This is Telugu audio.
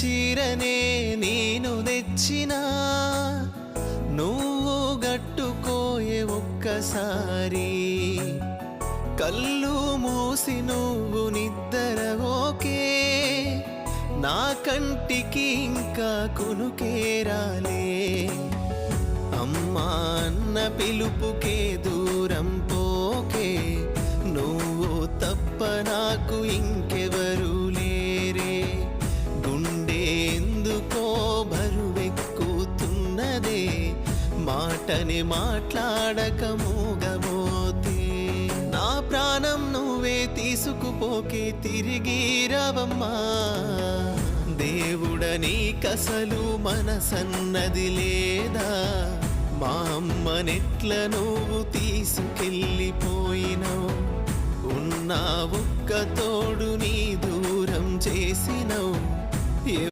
చీరనే నేను తెచ్చినా నువ్వు గట్టుకోయే ఒక్కసారి కళ్ళు మూసి నువ్వు నిద్రవోకే నా కంటికి ఇంకా కునుకేరాలే అమ్మా అన్న పిలుపుకే దూరం పోకే నువ్వు తప్ప నాకు ఇంకెవరు లేరే గుండె ఎందుకో బరువెక్కుతున్నదే మాటని మాట్లాడక మూగబోతే నా ప్రాణం నువ్వే తీసుకుపోకే తిరిగి రావమ్మా దేవుడ నీకసలు మనసన్నది లేదా మా అమ్మనెట్ల నువ్వు తీసుకెళ్ళిపోయినవు ఉన్న ఒక్క తోడు నీ దూరం చేసినవు